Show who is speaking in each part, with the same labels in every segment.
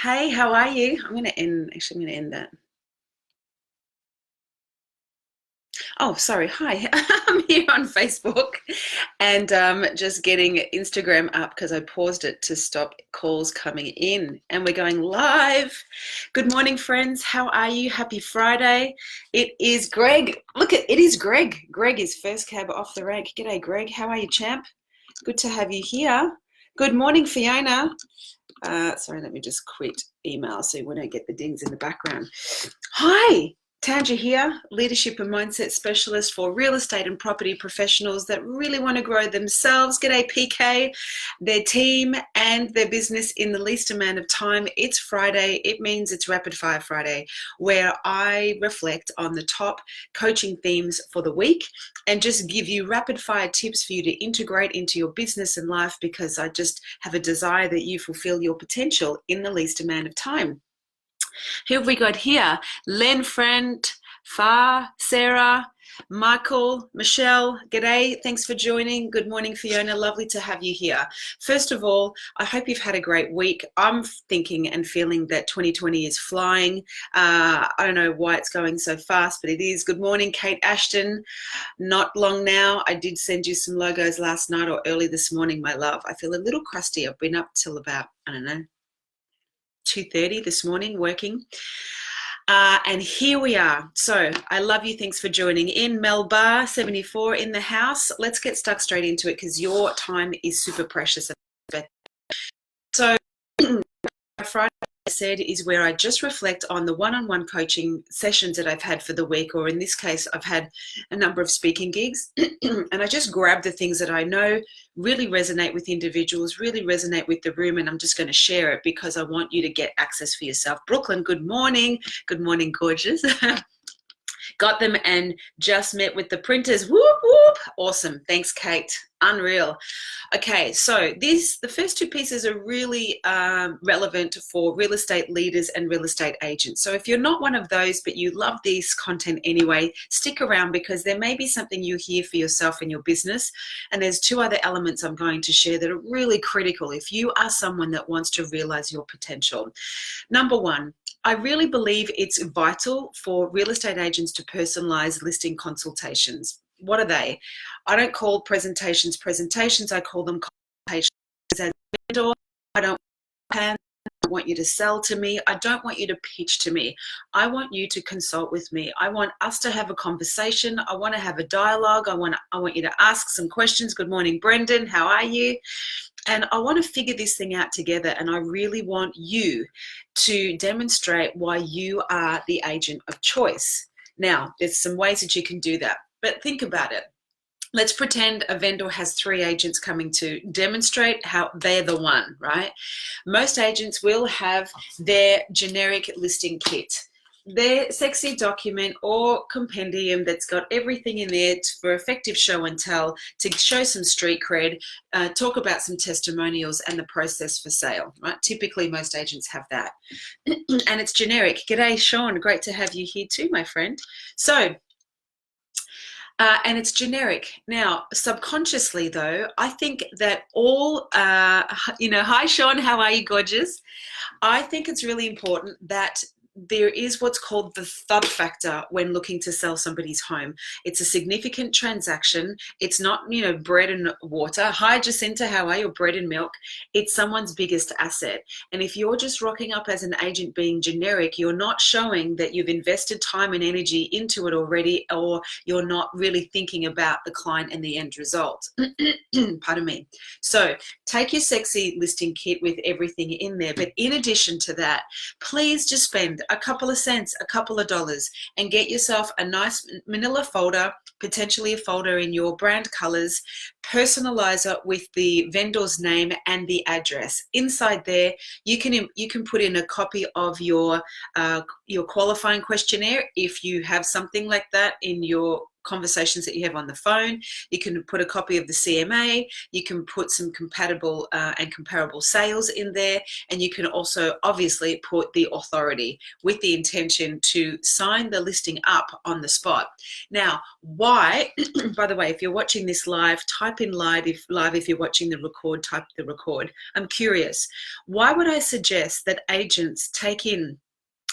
Speaker 1: Hey, how are you? I'm going to end that. Oh, sorry. Hi. I'm here on Facebook and just getting Instagram up because I paused it to stop calls coming in. And we're going live. Good morning, friends. How are you? Happy Friday. It is Greg. It is Greg. Greg is first cab off the rank. G'day, Greg. How are you, champ? Good to have you here. Good morning, Fiona. Sorry, let me just quit email so we don't get the dings in the background. Hi, Tanj here, leadership and mindset specialist for real estate and property professionals that really want to grow themselves. G'day PK, their team and their business in the least amount of time. It's Friday. It means it's Rapid Fire Friday, where I reflect on the top coaching themes for the week and just give you rapid fire tips for you to integrate into your business and life, because I just have a desire that you fulfill your potential in the least amount of time. Who have we got here? Len, friend, Far, Sarah, Michael, Michelle, g'day, thanks for joining. Good morning, Fiona, lovely to have you here. First of all, I hope you've had a great week. I'm thinking and feeling that 2020 is flying. I don't know why it's going so fast, but it is. Good morning, Kate Ashton. Not long now. I did send you some logos last night or early this morning, my love. I feel a little crusty. I've been up till about, I don't know, 2:30 this morning working. And here we are. So I love you. Thanks for joining in. Melba 74 in the house. Let's get stuck straight into it because your time is super precious. So Friday, I said, is where I just reflect on the one-on-one coaching sessions that I've had for the week, or in this case, I've had a number of speaking gigs, and I just grab the things that I know really resonate with individuals, really resonate with the room, and I'm just going to share it because I want you to get access for yourself. Brooklyn, good morning. Good morning, gorgeous. Got them and just met with the printers. Whoop, whoop. Awesome. Thanks, Kate. Unreal. Okay, so the first two pieces are really relevant for real estate leaders and real estate agents. So if you're not one of those, but you love this content anyway, stick around because there may be something you hear for yourself in your business. And there's two other elements I'm going to share that are really critical if you are someone that wants to realize your potential. Number one, I really believe it's vital for real estate agents to personalize listing consultations. What are they? I don't call presentations, I call them consultations. As a vendor, I don't want you to sell to me. I don't want you to pitch to me. I want you to consult with me. I want us to have a conversation. I want to have a dialogue. I want you to ask some questions. Good morning, Brendan. How are you? And I want to figure this thing out together, and I really want you to demonstrate why you are the agent of choice. Now, there's some ways that you can do that, but think about it. Let's pretend a vendor has 3 agents coming to demonstrate how they're the one, right? Most agents will have their generic listing kit, their sexy document or compendium that's got everything in there for effective show and tell, to show some street cred, talk about some testimonials and the process for sale, right? Typically, most agents have that. And it's generic. G'day, Sean. Great to have you here too, my friend. So, and it's generic. Now, subconsciously though, I think that all, hi Sean, how are you, gorgeous? I think it's really important that there is what's called the thud factor when looking to sell somebody's home. It's a significant transaction. It's not, bread and water. Hi, Jacinta, how are you? Bread and milk. It's someone's biggest asset. And if you're just rocking up as an agent being generic, you're not showing that you've invested time and energy into it already, or you're not really thinking about the client and the end result. Pardon me. So take your sexy listing kit with everything in there. But in addition to that, please just spend a couple of cents, a couple of dollars, and get yourself a nice manila folder, potentially a folder in your brand colors, personalizer with the vendor's name and the address. Inside there, you can put in a copy of your qualifying questionnaire if you have something like that in your conversations that you have on the phone. You can put a copy of the CMA. You can put some compatible and comparable sales in there. And you can also obviously put the authority with the intention to sign the listing up on the spot. Now, why, by the way, if you're watching this live, type in live. If you're watching the record, type the record. I'm curious, why would I suggest that agents take in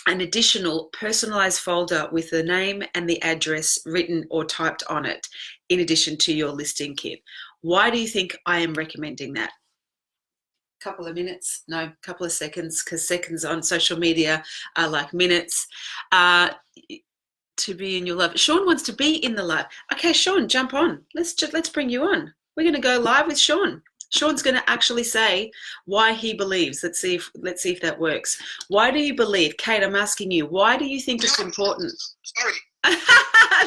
Speaker 1: an additional personalized folder with the name and the address written or typed on it in addition to your listing kit? Why do you think I am recommending that? Couple of minutes, no, couple of seconds, because seconds on social media are like minutes. To be in your live. Sean wants to be in the live. Okay, Sean, jump on. Let's bring you on. We're going to go live with Sean. Sean's going to actually say why he believes. Let's see if that works. Why do you believe? Kate, I'm asking you, why do you think it's important?
Speaker 2: Sorry.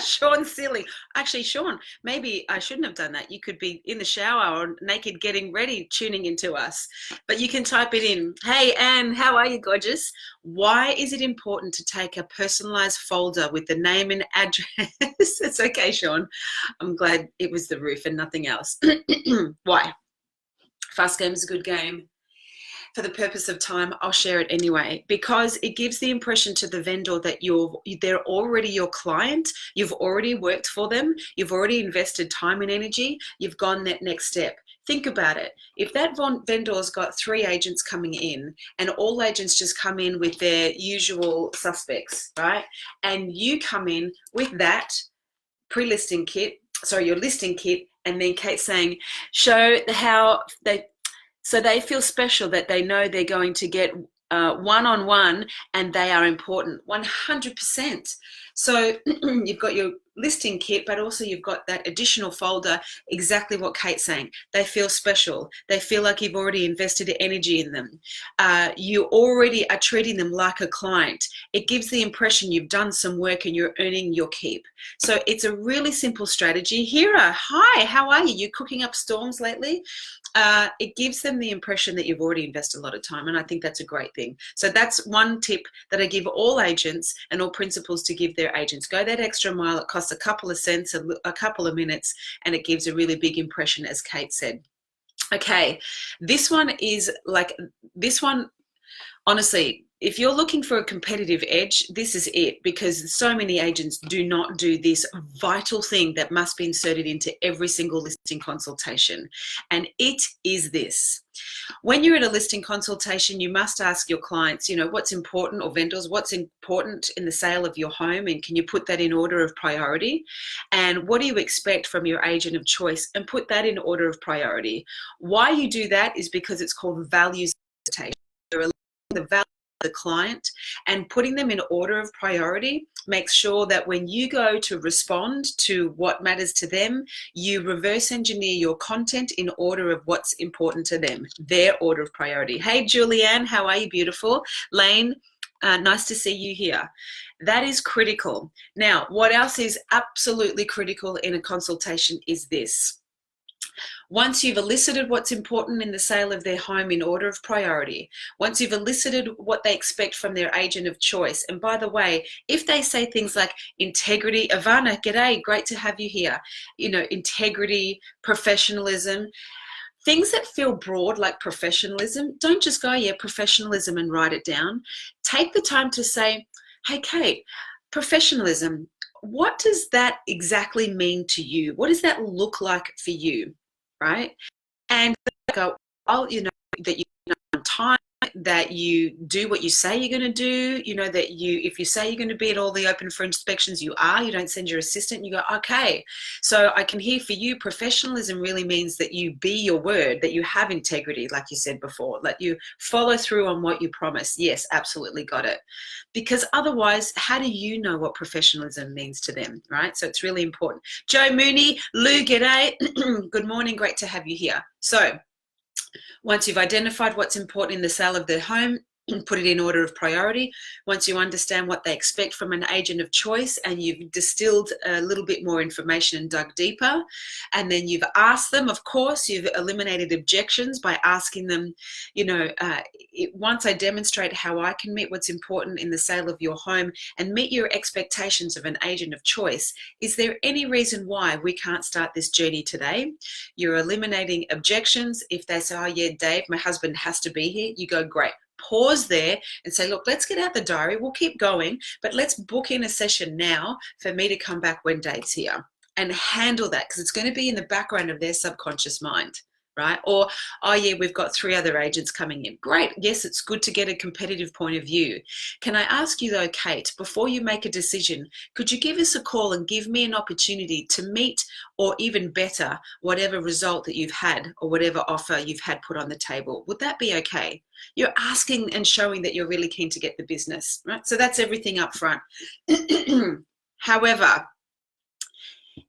Speaker 1: Sean's silly. Actually, Sean, maybe I shouldn't have done that. You could be in the shower or naked getting ready, tuning into us. But you can type it in. Hey, Anne, how are you, gorgeous? Why is it important to take a personalized folder with the name and address? It's okay, Sean. I'm glad it was the roof and nothing else. Why? Fast game is a good game. For the purpose of time, I'll share it anyway, because it gives the impression to the vendor that they're already your client. You've already worked for them. You've already invested time and energy. You've gone that next step. Think about it. If that vendor's got 3 agents coming in and all agents just come in with their usual suspects, right? And you come in with that pre-listing kit, your listing kit, and then Kate saying, show how so they feel special, that they know they're going to get one-on-one and they are important, 100%. So you've got your listing kit, but also you've got that additional folder, exactly what Kate's saying. They feel special. They feel like you've already invested energy in them. You already are treating them like a client. It gives the impression you've done some work and you're earning your keep. So it's a really simple strategy. Hira, hi, how are you? You cooking up storms lately? It gives them the impression that you've already invested a lot of time, and I think that's a great thing. So that's one tip that I give all agents and all principals to give their agents. Go that extra mile. It costs a couple of cents, a couple of minutes, and it gives a really big impression, as Kate said. Okay, this one, honestly, if you're looking for a competitive edge, this is it, because so many agents do not do this vital thing that must be inserted into every single listing consultation. And it is this. When you're at a listing consultation, you must ask your clients, what's important, or vendors, what's important in the sale of your home, and can you put that in order of priority? And what do you expect from your agent of choice, and put that in order of priority. Why you do that is because it's called values presentation. You're the value the client, and putting them in order of priority makes sure that when you go to respond to what matters to them, you reverse engineer your content in order of what's important to them, their order of priority. Hey, Julianne, how are you, beautiful? Lane, nice to see you here. That is critical. Now, what else is absolutely critical in a consultation is this. Once you've elicited what's important in the sale of their home in order of priority, once you've elicited what they expect from their agent of choice, and by the way, if they say things like integrity, Ivana, g'day, great to have you here, integrity, professionalism, things that feel broad like professionalism, don't just go, yeah, professionalism, and write it down. Take the time to say, hey, Kate, professionalism, what does that exactly mean to you? What does that look like for you? Right? And go, that you on time, that you do what you say you're going to do, that if you say you're going to be at all the open for inspections, you don't send your assistant, you go, okay. So I can hear for you, professionalism really means that you be your word, that you have integrity, like you said before, that you follow through on what you promise. Yes, absolutely, got it. Because otherwise, how do you know what professionalism means to them, right? So it's really important. Joe Mooney, Lou, g'day. Good morning, great to have you here. So once you've identified what's important in the sale of their home, put it in order of priority. Once you understand what they expect from an agent of choice and you've distilled a little bit more information and dug deeper, and then you've asked them, of course, you've eliminated objections by asking them, once I demonstrate how I can meet what's important in the sale of your home and meet your expectations of an agent of choice, is there any reason why we can't start this journey today? You're eliminating objections. If they say, oh yeah, Dave, my husband has to be here, you go, great. Pause there and say, look, let's get out the diary. We'll keep going, but let's book in a session now for me to come back when Dave's here, and handle that, because it's going to be in the background of their subconscious mind, right? Or, oh yeah, we've got 3 other agents coming in. Great. Yes, it's good to get a competitive point of view. Can I ask you though, Kate, before you make a decision, could you give us a call and give me an opportunity to meet, or even better, whatever result that you've had or whatever offer you've had put on the table? Would that be okay? You're asking and showing that you're really keen to get the business, right? So that's everything up front. However,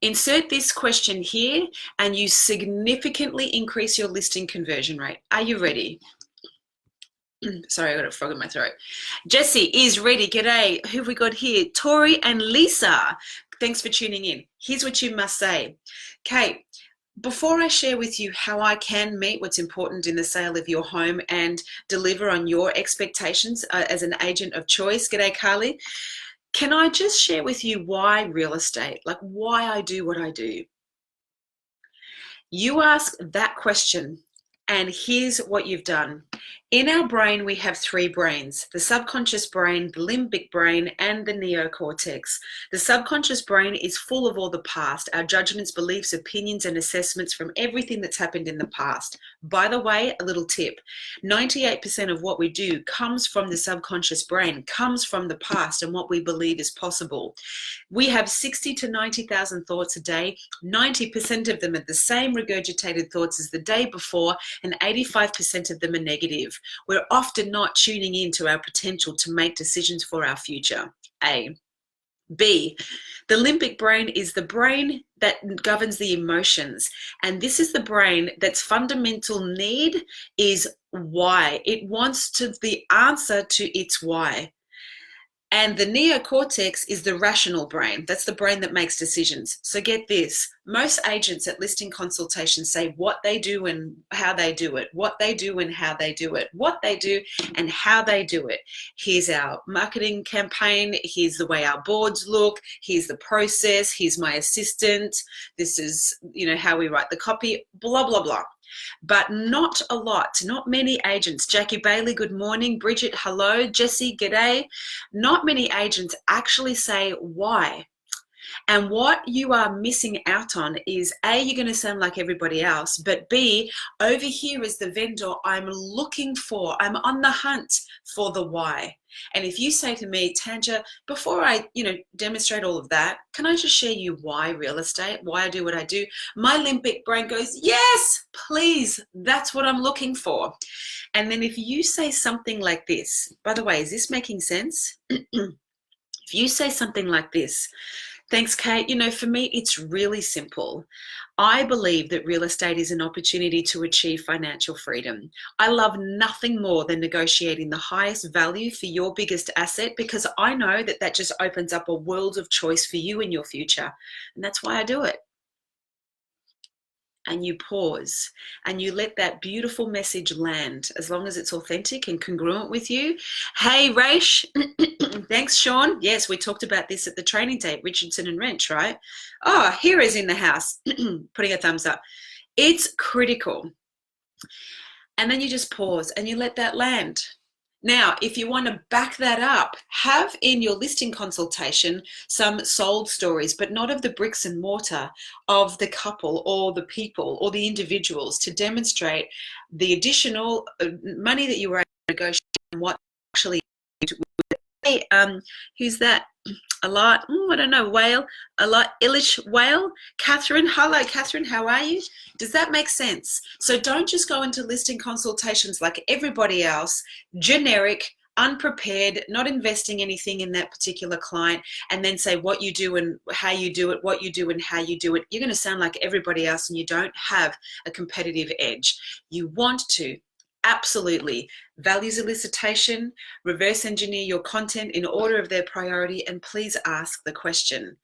Speaker 1: insert this question here and you significantly increase your listing conversion rate. Are you ready? Sorry, I got a frog in my throat. Jessie is ready. G'day. Who have we got here? Tori and Lisa. Thanks for tuning in. Here's what you must say. Kate, before I share with you how I can meet what's important in the sale of your home and deliver on your expectations as an agent of choice, g'day Carly, can I just share with you why real estate, like why I do what I do? You ask that question, and here's what you've done. In our brain, we have 3 brains: the subconscious brain, the limbic brain, and the neocortex. The subconscious brain is full of all the past, our judgments, beliefs, opinions, and assessments from everything that's happened in the past. By the way, a little tip, 98% of what we do comes from the subconscious brain, comes from the past and what we believe is possible. We have 60 to 90,000 thoughts a day. 90% of them are the same regurgitated thoughts as the day before, and 85% of them are negative. We're often not tuning into our potential to make decisions for our future. A. B, the limbic brain is the brain that governs the emotions. And this is the brain that's fundamental need is why. It wants the answer to its why. And the neocortex is the rational brain. That's the brain that makes decisions. So get this, most agents at listing consultations say what they do and how they do it, what they do and how they do it, what they do and how they do it. Here's our marketing campaign. Here's the way our boards look. Here's the process. Here's my assistant. This is, how we write the copy, blah, blah, blah. But not a lot, not many agents. Jackie Bailey, good morning. Bridget, hello. Jessie, g'day. Not many agents actually say why. And what you are missing out on is A, you're going to sound like everybody else, but B, over here is the vendor I'm looking for. I'm on the hunt for the why. And if you say to me, Tanja, before I, demonstrate all of that, can I just share you why real estate, why I do what I do? My limbic brain goes, yes, please, that's what I'm looking for. And then if you say something like this, by the way, is this making sense? If you say something like this, thanks, Kate. For me, it's really simple. I believe that real estate is an opportunity to achieve financial freedom. I love nothing more than negotiating the highest value for your biggest asset, because I know that that just opens up a world of choice for you in your future. And that's why I do it. And you pause and you let that beautiful message land, as long as it's authentic and congruent with you. Hey, Raish. Thanks, Sean. Yes, we talked about this at the training day, Richardson and Wrench, right? Oh, Hera's in the house, putting a thumbs up. It's critical. And then you just pause and you let that land. Now, if you want to back that up, have in your listing consultation some sold stories, but not of the bricks and mortar, of the couple or the people or the individuals, to demonstrate the additional money that you were able to negotiate and what actually. Hey, who's that? A lot, I don't know, whale, a lot, Ilish whale. Catherine, hello, Catherine, how are you? Does that make sense? So don't just go into listing consultations like everybody else, generic, unprepared, not investing anything in that particular client, and then say what you do and how you do it, what you do and how you do it. You're going to sound like everybody else and you don't have a competitive edge. You want to Absolutely. Values elicitation, reverse engineer your content in order of their priority, and please ask the question,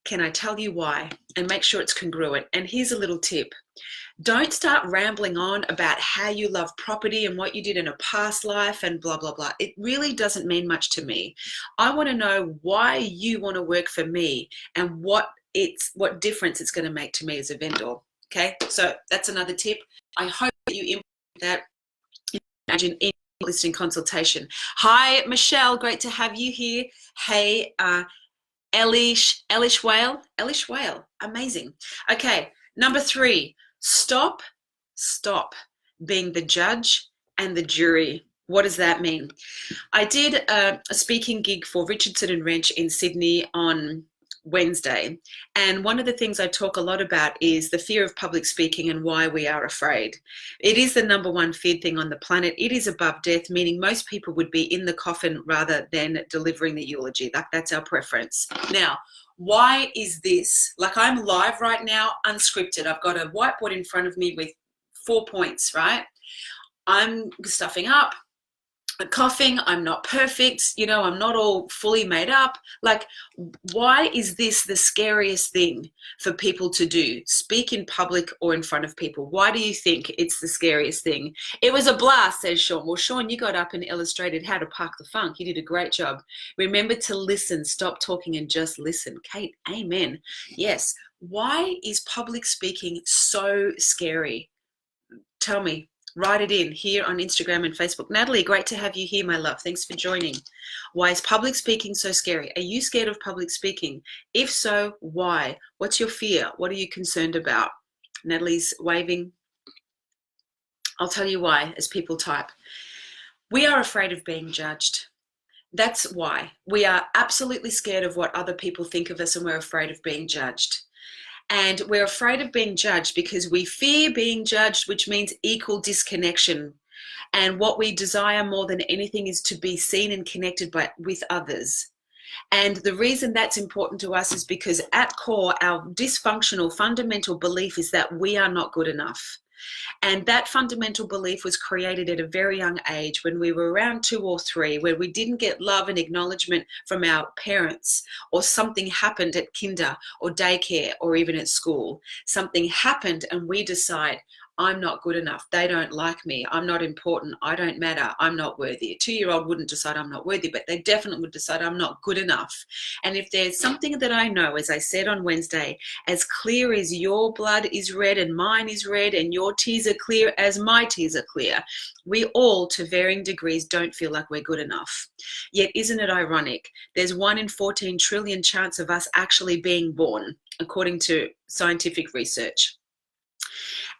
Speaker 1: can I tell you why? And make sure it's congruent. And here's a little tip. Don't start rambling on about how you love property and what you did in a past life and blah, blah, blah. It really doesn't mean much to me. I want to know why you want to work for me and what difference it's going to make to me as a vendor. Okay, so that's another tip. I hope that you implement that. Imagine in listing consultation. Hi, Michelle. Great to have you here. Hey, Elish Whale. Amazing. Okay, number 3. Stop being the judge and the jury. What does that mean? I did a speaking gig for Richardson and Wrench in Sydney on Wednesday, and one of the things I talk a lot about is the fear of public speaking and why we are afraid. It is the number one feared thing on the planet. It is above death, meaning most people would be in the coffin rather than delivering the eulogy. That's our preference. Now, why is this? Like, I'm live right now, unscripted. I've got a whiteboard in front of me with 4 points, right? I'm stuffing up, coughing, I'm not perfect, I'm not all fully made up. Like, why is this the scariest thing for people to do? Speak in public or in front of people. Why do you think it's the scariest thing? It was a blast, says Sean. Well, Sean, you got up and illustrated how to park the funk. You did a great job. Remember to listen, stop talking and just listen. Kate, amen. Yes. Why is public speaking so scary? Tell me. Write it in here on Instagram and Facebook. Natalie, great to have you here, my love. Thanks for joining. Why is public speaking so scary? Are you scared of public speaking? If so, why? What's your fear? What are you concerned about? Natalie's waving. I'll tell you why as people type. We are afraid of being judged. That's why. We are absolutely scared of what other people think of us, and we're afraid of being judged. And we're afraid of being judged because we fear being judged, which means equal disconnection. And what we desire more than anything is to be seen and connected with others. And the reason that's important to us is because at core, our dysfunctional fundamental belief is that we are not good enough. And that fundamental belief was created at a very young age when we were around 2 or 3, where we didn't get love and acknowledgement from our parents, or something happened at kinder or daycare or even at school. Something happened and we decide, I'm not good enough. They don't like me. I'm not important. I don't matter. I'm not worthy. A 2-year-old wouldn't decide I'm not worthy, but they definitely would decide I'm not good enough. And if there's something that I know, as I said on Wednesday, as clear as your blood is red and mine is red and your tears are clear as my tears are clear, we all, to varying degrees, don't feel like we're good enough. Yet, isn't it ironic? There's 1 in 14 trillion chance of us actually being born, according to scientific research.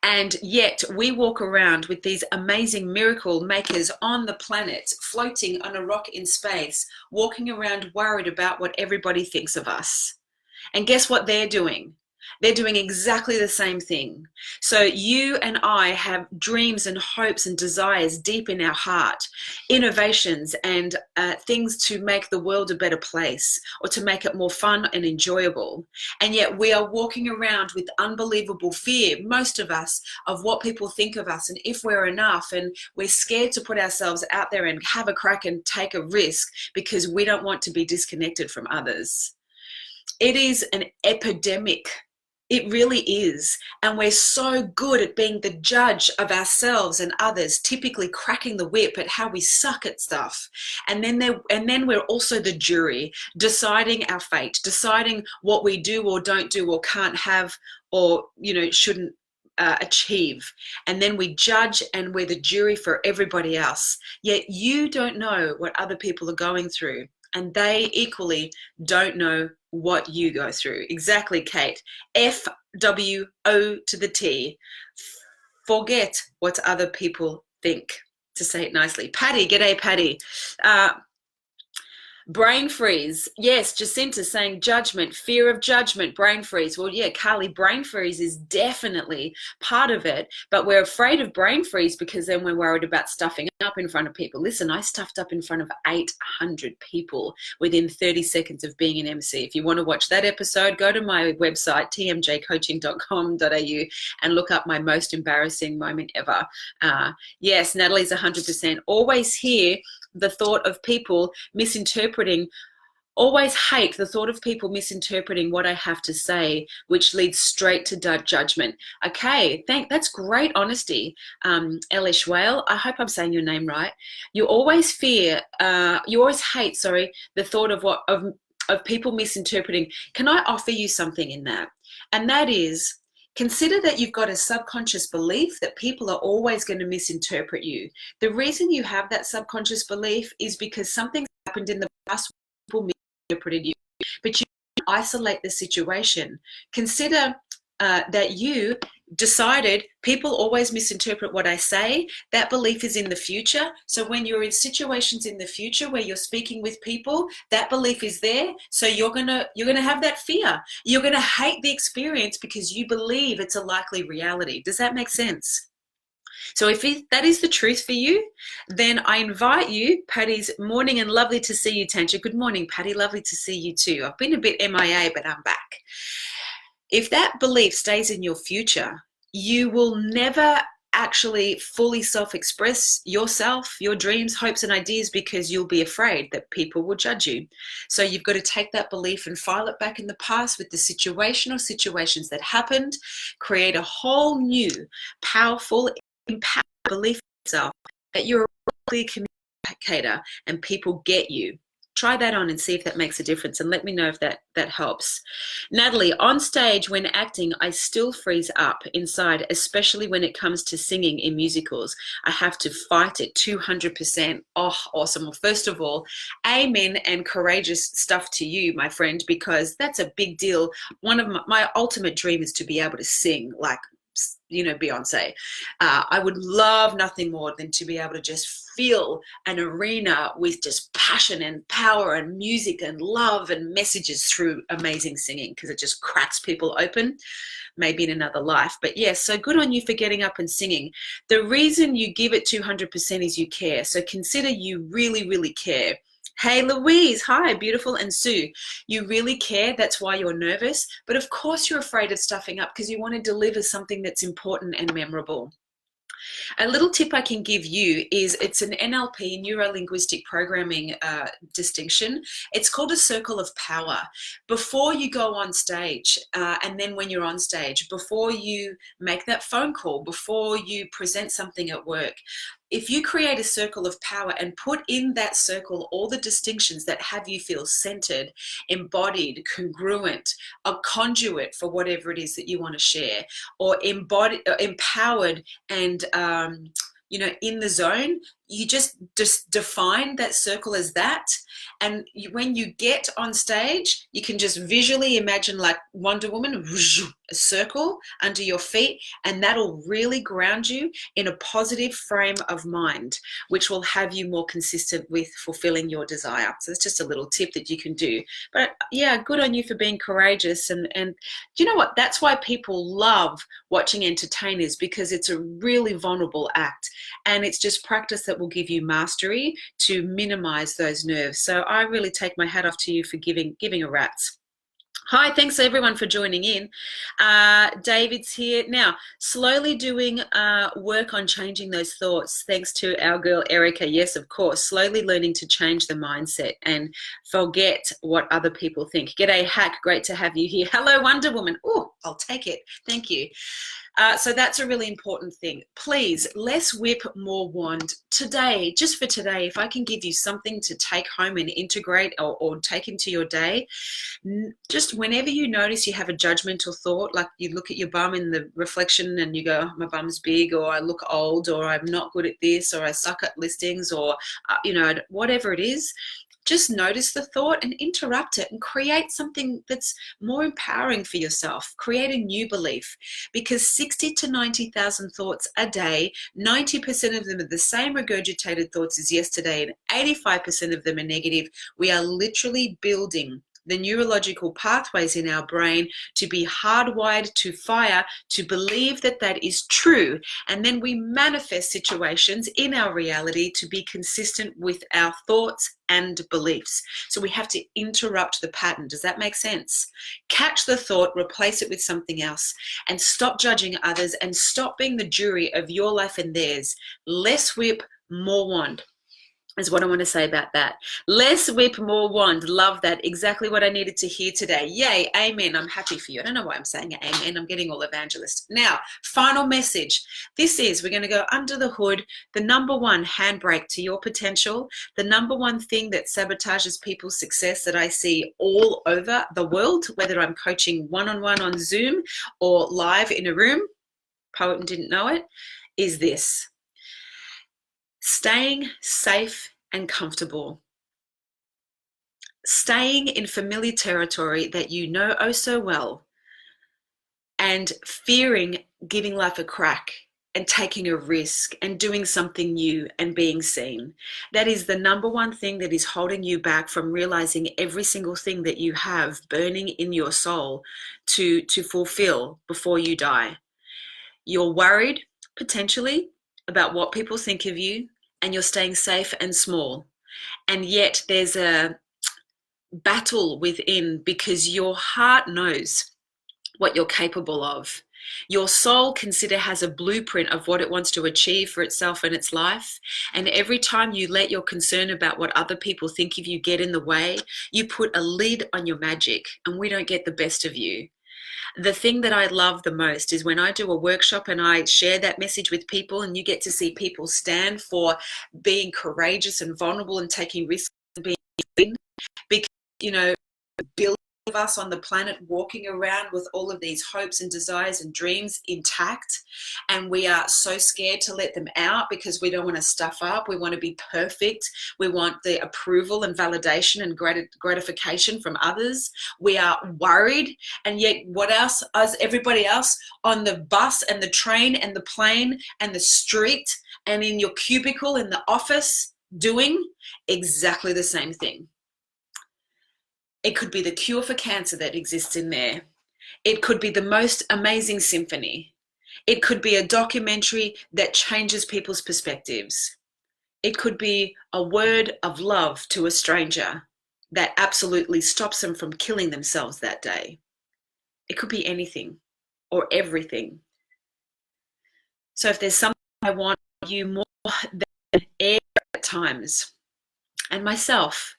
Speaker 1: And yet we walk around with these amazing miracle makers on the planet, floating on a rock in space, walking around worried about what everybody thinks of us. And guess what they're doing? They're doing exactly the same thing. So you and I have dreams and hopes and desires deep in our heart, innovations and things to make the world a better place, or to make it more fun and enjoyable. And yet we are walking around with unbelievable fear, most of us, of what people think of us and if we're enough. And we're scared to put ourselves out there and have a crack and take a risk because we don't want to be disconnected from others. It is an epidemic. It really is. And we're so good at being the judge of ourselves and others, typically cracking the whip at how we suck at stuff. And then we're also the jury, deciding our fate, deciding what we do or don't do or can't have or, shouldn't achieve. And then we judge and we're the jury for everybody else. Yet you don't know what other people are going through. And they equally don't know what you go through. Exactly, Kate. FWO to the T. Forget what other people think, to say it nicely. Patty, g'day, Patty. Brain freeze. Yes, Jacinta saying judgment, fear of judgment, brain freeze. Well, yeah, Carly, brain freeze is definitely part of it, but we're afraid of brain freeze because then we're worried about stuffing up in front of people. Listen, I stuffed up in front of 800 people within 30 seconds of being an MC. If you want to watch that episode, go to my website, tmjcoaching.com.au, and look up my most embarrassing moment ever. Yes, Natalie's 100%. Always hear the thought of people misinterpreting, always hate the thought of people misinterpreting what I have to say, which leads straight to judgment. Okay, that's great honesty, Elish Whale. I hope I'm saying your name right. You always hate, the thought of people misinterpreting. Can I offer you something in that? And that is, consider that you've got a subconscious belief that people are always going to misinterpret you. The reason you have that subconscious belief is because something's happened in the past, people misinterpreted you, but you isolate the situation. Consider that you decided people always misinterpret what I say. That belief is in the future. So when you're in situations in the future where you're speaking with people, that belief is there. So you're gonna have that fear. You're gonna hate the experience because you believe it's a likely reality. Does that make sense? So if that is the truth for you, then I invite you, Pattis Morning, and lovely to see you, Tanj. Good morning, Patty. Lovely to see you too. I've been a bit MIA, but I'm back. If that belief stays in your future, you will never actually fully self-express yourself, your dreams, hopes, and ideas because you'll be afraid that people will judge you. So you've got to take that belief and file it back in the past with the situation or situations that happened, create a whole new, powerful, empowered belief in yourself that you're a clear communicator and people get you. Try that on and see if that makes a difference, and let me know if that helps. Natalie, on stage when acting, I still freeze up inside, especially when it comes to singing in musicals. I have to fight it 200%. Oh, awesome. Well, first of all, amen and courageous stuff to you, my friend, because that's a big deal. One of my ultimate dream is to be able to sing like, you know, Beyonce. I would love nothing more than to be able to just fill an arena with just passion and power and music and love and messages through amazing singing, because it just cracks people open, maybe in another life. But yes, so good on you for getting up and singing. The reason you give it 200% is you care. So consider you really, really care. Hey, Louise. Hi, beautiful. And Sue, you really care. That's why you're nervous. But of course you're afraid of stuffing up because you want to deliver something that's important and memorable. A little tip I can give you is it's an NLP, neuro-linguistic programming distinction. It's called a circle of power. Before you go on stage, and then when you're on stage, before you make that phone call, before you present something at work, if you create a circle of power and put in that circle all the distinctions that have you feel centered, embodied, congruent, a conduit for whatever it is that you want to share, or embodied, empowered, and in the zone, you just define that circle as that. And when you get on stage, you can just visually imagine like Wonder Woman, a circle under your feet, and that'll really ground you in a positive frame of mind, which will have you more consistent with fulfilling your desire. So it's just a little tip that you can do. But yeah, good on you for being courageous. And do you know what? That's why people love watching entertainers, because it's a really vulnerable act, and it's just practice that will give you mastery to minimize those nerves. So I really take my hat off to you for giving a rat's. Hi, thanks everyone for joining in. David's here. Now, slowly doing work on changing those thoughts, thanks to our girl Erica. Yes, of course, slowly learning to change the mindset and forget what other people think. G'day, Hack, great to have you here. Hello, Wonder Woman. Oh, I'll take it. Thank you. So that's a really important thing. Please, less whip, more wand. Today, just for today, if I can give you something to take home and integrate or take into your day, just whenever you notice you have a judgmental thought, like you look at your bum in the reflection and you go, oh, my bum's big, or I look old, or I'm not good at this, or I suck at listings, or, whatever it is, just notice the thought and interrupt it and create something that's more empowering for yourself. create a new belief, because 60 to 90,000 thoughts a day, 90% of them are the same regurgitated thoughts as yesterday, and 85% of them are negative. We are literally building the neurological pathways in our brain to be hardwired to fire, to believe that that is true. And then we manifest situations in our reality to be consistent with our thoughts and beliefs. So we have to interrupt the pattern. Does that make sense? Catch the thought, replace it with something else, and stop judging others and stop being the jury of your life and theirs. Less whip, more wand is what I want to say about that. Less whip, more wand. Love that. Exactly what I needed to hear today. Yay. Amen. I'm happy for you. I don't know why I'm saying amen. I'm getting all evangelist. Now, final message. This is, we're going to go under the hood, the number one handbrake to your potential, the number one thing that sabotages people's success that I see all over the world, whether I'm coaching one-on-one on Zoom or live in a room, poet and didn't know it, is this. Staying safe and comfortable. Staying in familiar territory that you know oh so well, and fearing giving life a crack and taking a risk and doing something new and being seen. That is the number one thing that is holding you back from realizing every single thing that you have burning in your soul to fulfill before you die. You're worried, potentially, about what people think of you, and you're staying safe and small. And yet there's a battle within, because your heart knows what you're capable of. Your soul has a blueprint of what it wants to achieve for itself and its life. And every time you let your concern about what other people think of you get in the way, you put a lid on your magic, and we don't get the best of you. The thing that I love the most is when I do a workshop and I share that message with people, and you get to see people stand for being courageous and vulnerable and taking risks and being in, because, you know, billions of us on the planet walking around with all of these hopes and desires and dreams intact, and we are so scared to let them out because we don't want to stuff up. We want to be perfect. We want the approval and validation and gratification from others. We are worried, and yet what else as everybody else on the bus and the train and the plane and the street and in your cubicle in the office doing exactly the same thing. It could be the cure for cancer that exists in there. It could be the most amazing symphony. It could be a documentary that changes people's perspectives. It could be a word of love to a stranger that absolutely stops them from killing themselves that day. It could be anything or everything. So if there's something I want you more than air at times, and myself,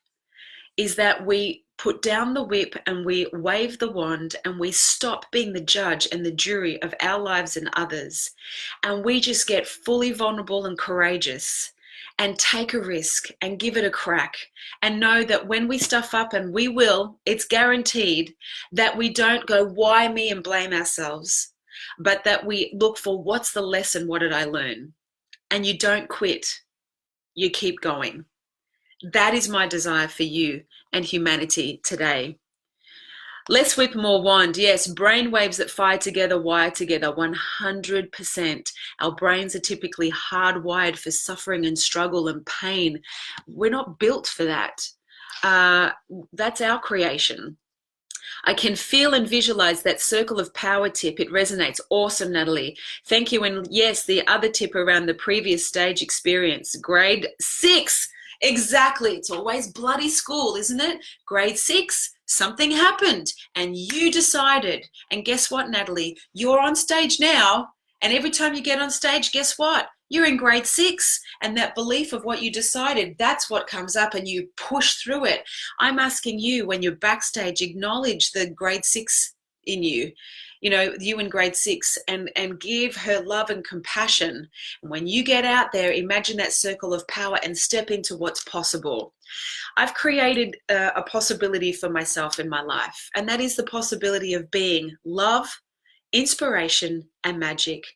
Speaker 1: is that we put down the whip and we wave the wand and we stop being the judge and the jury of our lives and others. And we just get fully vulnerable and courageous and take a risk and give it a crack, and know that when we stuff up, and we will, it's guaranteed, that we don't go, why me, and blame ourselves, but that we look for, what's the lesson? What did I learn? And you don't quit. You keep going. That is my desire for you and humanity today. Less whip, more wand. Yes, brain waves that fire together, wire together, 100%. Our brains are typically hardwired for suffering and struggle and pain. We're not built for that. That's our creation. I can feel and visualize that circle of power tip. It resonates. Awesome, Natalie. Thank you. And yes, the other tip around the previous stage experience, grade 6. Exactly. It's always bloody school, isn't it? Grade 6, something happened and you decided. And guess what, Natalie? You're on stage now. And every time you get on stage, guess what? You're in grade 6. And that belief of what you decided, that's what comes up, and you push through it. I'm asking you, when you're backstage, acknowledge the grade 6 in you. You know, you in grade 6, and give her love and compassion. And when you get out there, imagine that circle of power and step into what's possible. I've created a possibility for myself in my life, and that is the possibility of being love, inspiration, and magic.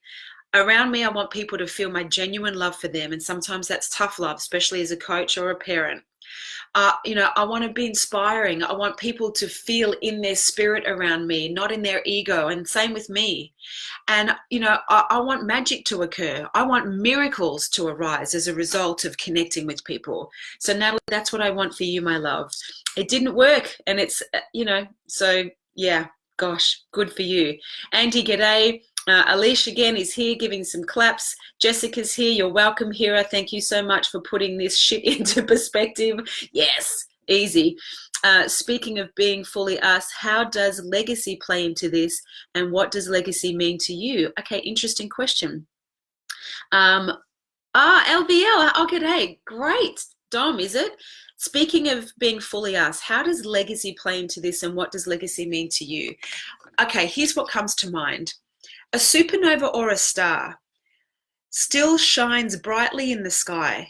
Speaker 1: Around me, I want people to feel my genuine love for them. And sometimes that's tough love, especially as a coach or a parent. I want to be inspiring. I want people to feel in their spirit around me, not in their ego. And same with me. And, I want magic to occur. I want miracles to arise as a result of connecting with people. So, Natalie, that's what I want for you, my love. It didn't work. And it's, so yeah, gosh, good for you. Andy, g'day. Alicia again is here giving some claps. Jessica's here. You're welcome, Hira. Thank you so much for putting this shit into perspective. Yes, easy. Speaking of being fully us, how does legacy play into this, and what does legacy mean to you? Okay, interesting question. LVL, oh, g'day. Great. Dom, is it? Speaking of being fully us, how does legacy play into this, and what does legacy mean to you? Okay, here's what comes to mind. A supernova or a star still shines brightly in the sky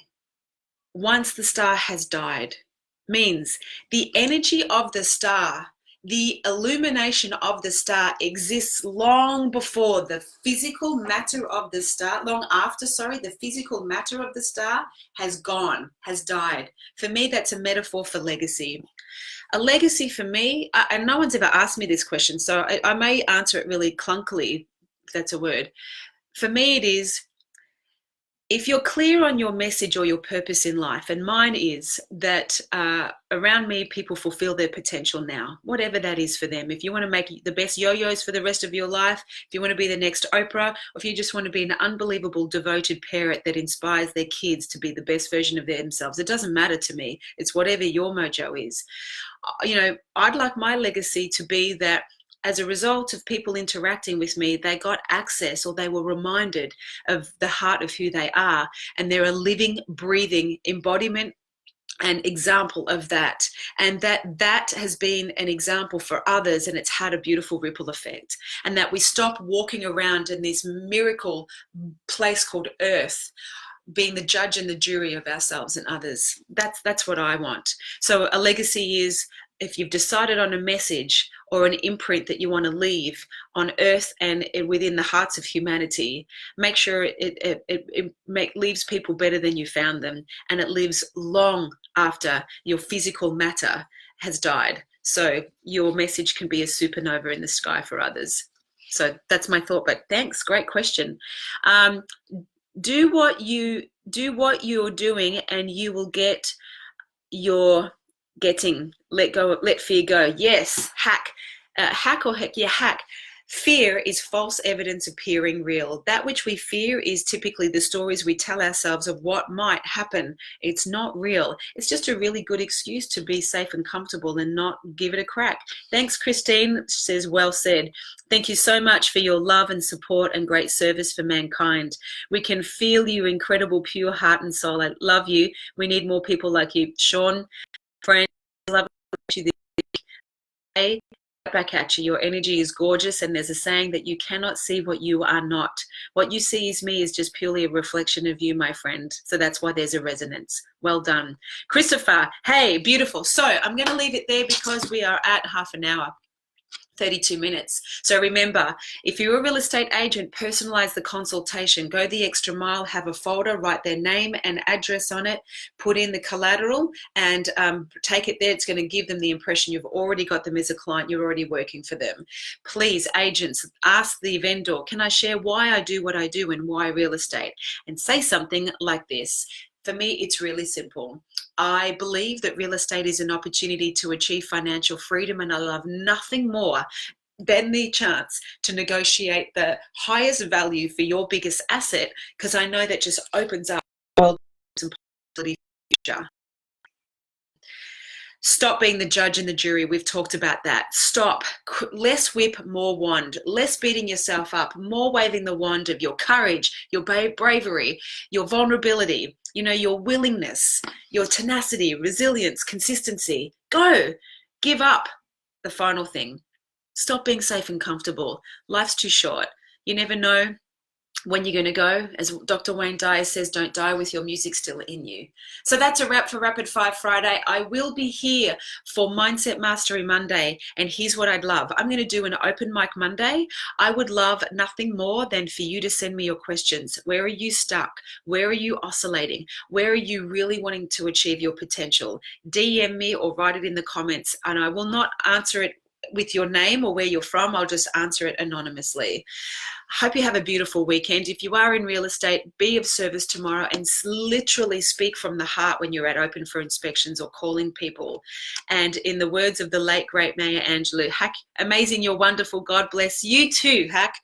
Speaker 1: once the star has died. Means the energy of the star, the illumination of the star exists long before the physical matter of the star, the physical matter of the star has gone, has died. For me, that's a metaphor for legacy. A legacy for me, and no one's ever asked me this question, so I may answer it really clunkily, if that's a word. For me, it is, if you're clear on your message or your purpose in life, and mine is that around me, people fulfill their potential now, whatever that is for them. If you want to make the best yo-yos for the rest of your life, if you want to be the next Oprah, or if you just want to be an unbelievable devoted parent that inspires their kids to be the best version of themselves, it doesn't matter to me. It's whatever your mojo is. I'd like my legacy to be that as a result of people interacting with me, they got access, or they were reminded of the heart of who they are, and they're a living, breathing embodiment and example of that, and that has been an example for others, and it's had a beautiful ripple effect, and that we stop walking around in this miracle place called Earth, being the judge and the jury of ourselves and others. That's what I want. So a legacy is, if you've decided on a message or an imprint that you want to leave on Earth and within the hearts of humanity, make sure it leaves people better than you found them, and it lives long after your physical matter has died. So your message can be a supernova in the sky for others. So that's my thought, but thanks, great question. Do what you're doing, and you will get your getting. Let fear go. Yes, hack or heck, yeah, hack. Fear is false evidence appearing real. That which we fear is typically the stories we tell ourselves of what might happen. It's not real. It's just a really good excuse to be safe and comfortable and not give it a crack. Thanks, Christine, says, well said. Thank you so much for your love and support and great service for mankind. We can feel you, incredible, pure heart and soul. I love you. We need more people like you. Sean, friend, love you this day. Back at you. Your energy is gorgeous, and there's a saying that you cannot see what you are not. What you see is me is just purely a reflection of you, my friend. So that's why there's a resonance. Well done. Christopher, hey, beautiful. So I'm going to leave it there because we are at half an hour. 32 minutes. So remember, if you're a real estate agent, personalize the consultation. Go the extra mile, have a folder, write their name and address on it, put in the collateral, and take it there. It's going to give them the impression you've already got them as a client, you're already working for them. Please, agents, ask the vendor, can I share why I do what I do and why real estate? And say something like this. For me, it's really simple. I believe that real estate is an opportunity to achieve financial freedom, and I love nothing more than the chance to negotiate the highest value for your biggest asset, because I know that just opens up a world of possibility future. Stop being the judge and the jury. We've talked about that. Stop. Less whip, more wand. Less beating yourself up, more waving the wand of your courage, your bravery, your vulnerability, your willingness, your tenacity, resilience, consistency. Go. Give up. The final thing. Stop being safe and comfortable. Life's too short. You never know when you're going to go. As Dr. Wayne Dyer says, don't die with your music still in you. So that's a wrap for Rapid Fire Friday. I will be here for Mindset Mastery Monday, and here's what I'd love. I'm going to do an open mic Monday. I would love nothing more than for you to send me your questions. Where are you stuck? Where are you oscillating? Where are you really wanting to achieve your potential? DM me or write it in the comments, and I will not answer it with your name or where you're from. I'll just answer it anonymously. Hope you have a beautiful weekend. If you are in real estate, be of service tomorrow and literally speak from the heart when you're at open for inspections or calling people. And in the words of the late, great Maya Angelou, Hack, amazing, you're wonderful, God bless you too, Hack.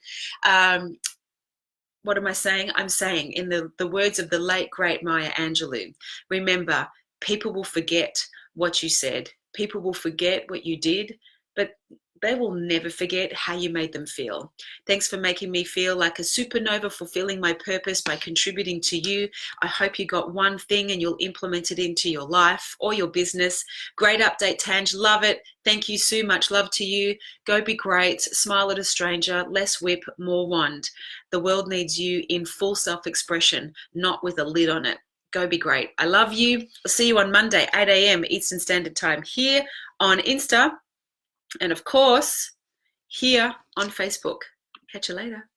Speaker 1: What am I saying? I'm saying in the words of the late, great Maya Angelou, remember, people will forget what you said. People will forget what you did, but they will never forget how you made them feel. Thanks for making me feel like a supernova, fulfilling my purpose by contributing to you. I hope you got one thing and you'll implement it into your life or your business. Great update, Tanj. Love it. Thank you so much. Love to you. Go be great. Smile at a stranger. Less whip, more wand. The world needs you in full self-expression, not with a lid on it. Go be great. I love you. I'll see you on Monday, 8 a.m. Eastern Standard Time here on Insta. And of course, here on Facebook. Catch you later.